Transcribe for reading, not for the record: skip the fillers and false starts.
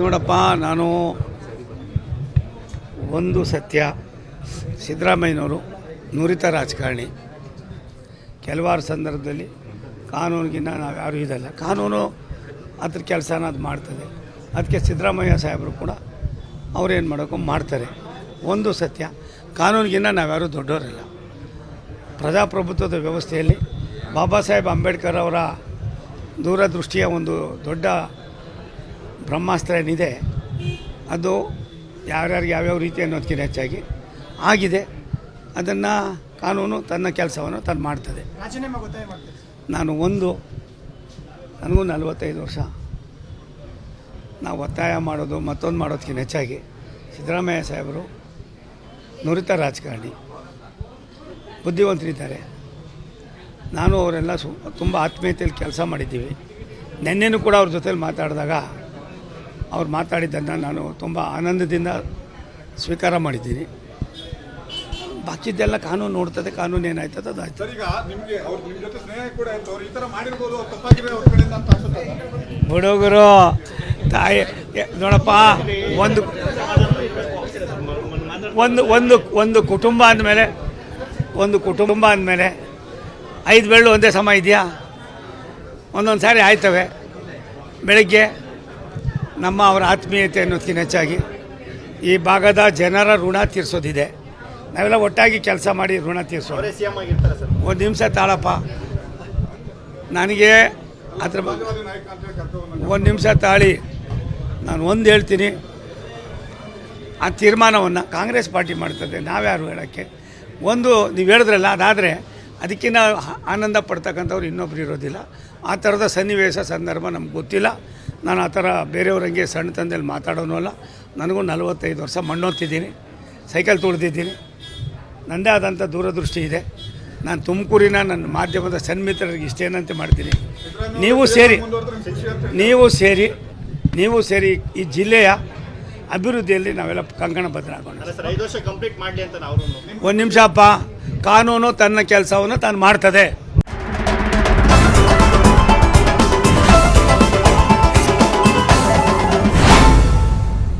ನೋಡಪ್ಪ, ನಾನು ಒಂದು ಸತ್ಯ, ಸಿದ್ದರಾಮಯ್ಯನವರು ನುರಿತ ರಾಜಕಾರಣಿ. ಕೆಲವಾರು ಸಂದರ್ಭದಲ್ಲಿ ಕಾನೂನಿಗಿನ್ನ ನಾವು ಯಾರೂ ಇದಲ್ಲ, ಕಾನೂನು ಅದ್ರ ಕೆಲಸನ ಅದು ಮಾಡ್ತದೆ. ಅದಕ್ಕೆ ಸಿದ್ದರಾಮಯ್ಯ ಸಾಹೇಬರು ಕೂಡ ಅವ್ರೇನು ಮಾಡೋಕ್ಕೂ ಮಾಡ್ತಾರೆ. ಒಂದು ಸತ್ಯ, ಕಾನೂನಿಗಿನ್ನ ನಾವ್ಯಾರೂ ದೊಡ್ಡವರಲ್ಲ. ಪ್ರಜಾಪ್ರಭುತ್ವದ ವ್ಯವಸ್ಥೆಯಲ್ಲಿ ಬಾಬಾ ಸಾಹೇಬ್ ಅಂಬೇಡ್ಕರ್ ಅವರ ದೂರದೃಷ್ಟಿಯ ಒಂದು ದೊಡ್ಡ ಬ್ರಹ್ಮಾಸ್ತ್ರ ಏನಿದೆ, ಅದು ಯಾರ್ಯಾರಿಗೆ ಯಾವ್ಯಾವ ರೀತಿ ಅನ್ನೋದಕ್ಕಿಂತ ಹೆಚ್ಚಾಗಿ ಆಗಿದೆ. ಅದನ್ನು ಕಾನೂನು ತನ್ನ ಕೆಲಸವನ್ನು ತಾನು ಮಾಡ್ತದೆ. ನನಗೂ 45 ವರ್ಷ. ನಾವು ಒತ್ತಾಯ ಮಾಡೋದು ಮತ್ತೊಂದು ಮಾಡೋದಕ್ಕಿಂತ ಹೆಚ್ಚಾಗಿ ಸಿದ್ದರಾಮಯ್ಯ ಸಾಹೇಬರು ನುರಿತ ರಾಜಕಾರಣಿ, ಬುದ್ಧಿವಂತರಿದ್ದಾರೆ. ನಾನು ಅವರೆಲ್ಲ ತುಂಬ ಆತ್ಮೀಯತೆಯಲ್ಲಿ ಕೆಲಸ ಮಾಡಿದ್ದೀವಿ. ನಿನ್ನೆನೂ ಕೂಡ ಅವ್ರ ಜೊತೆಲಿ ಮಾತಾಡಿದಾಗ ಅವ್ರು ಮಾತಾಡಿದ್ದನ್ನು ನಾನು ತುಂಬ ಆನಂದದಿಂದ ಸ್ವೀಕಾರ ಮಾಡಿದ್ದೀನಿ. ಬಾಕಿದ್ದೆಲ್ಲ ಕಾನೂನು ನೋಡ್ತದೆ, ಕಾನೂನು ಏನಾಯ್ತದೆ ಅದು ಆಯ್ತು. ಹುಡುಗರು ತಾಯಿ ನೋಡಪ್ಪ, ಒಂದು ಕುಟುಂಬ ಅಂದಮೇಲೆ 5 ಬೆರಳು ಒಂದೇ ಸಮ ಇದೆಯಾ? ಒಂದೊಂದು ಸಾರಿ ಆಯ್ತವೆ. ಬೆಳಗ್ಗೆ ಅವರ ಆತ್ಮೀಯತೆ ಅನ್ನೋದಕ್ಕಿಂತ ಹೆಚ್ಚಾಗಿ ಈ ಭಾಗದ ಜನರ ಋಣ ತೀರಿಸೋದಿದೆ. ನಾವೆಲ್ಲ ಒಟ್ಟಾಗಿ ಕೆಲಸ ಮಾಡಿ ಋಣ ತೀರಿಸೋದು. ಒಂದು ನಿಮಿಷ ತಾಳಪ್ಪ, ನನಗೆ ಅದ್ರ ಒಂದು ನಿಮಿಷ ತಾಳಿ. ನಾನು ಒಂದು ಹೇಳ್ತೀನಿ, ಆ ತೀರ್ಮಾನವನ್ನು ಕಾಂಗ್ರೆಸ್ ಪಾರ್ಟಿ ಮಾಡ್ತದೆ, ನಾವ್ಯಾರು ಹೇಳೋಕ್ಕೆ. ಒಂದು ನೀವು ಹೇಳಿದ್ರಲ್ಲ, ಅದಾದರೆ ಅದಕ್ಕಿಂತ ಆನಂದ ಪಡ್ತಕ್ಕಂಥವ್ರು ಇನ್ನೊಬ್ರು ಇರೋದಿಲ್ಲ. ಆ ಥರದ ಸನ್ನಿವೇಶ ಸಂದರ್ಭ ನಮ್ಗೆ ಗೊತ್ತಿಲ್ಲ. ನಾನು ಆ ಥರ ಬೇರೆಯವ್ರಂಗೆ ಸಣ್ಣ ತಂದೆಯಲ್ಲಿ ಮಾತಾಡೋನು ಅಲ್ಲ. ನನಗೂ 45 ವರ್ಷ ಮಣ್ಣೊತ್ತಿದ್ದೀನಿ, ಸೈಕಲ್ ತುಳಿದಿದ್ದೀನಿ. ನನ್ನದೇ ಆದಂಥ ದೂರದೃಷ್ಟಿ ಇದೆ. ನಾನು ತುಮಕೂರಿನ ನನ್ನ ಮಾಧ್ಯಮದ ಸನ್ಮಿತ್ರರಿಗೆ ಇಷ್ಟೇನಂತೆ ಮಾಡ್ತೀನಿ, ನೀವು ಸೇರಿ ಈ ಜಿಲ್ಲೆಯ ಅಭಿವೃದ್ಧಿಯಲ್ಲಿ ನಾವೆಲ್ಲ ಕಂಕಣ ಬದ್ಧರಾಗೋಣ. ಒಂದು ನಿಮಿಷ ಅಪ್ಪ, ಕಾನೂನು ತನ್ನ ಕೆಲಸವನ್ನು ತಾನು ಮಾಡ್ತದೆ.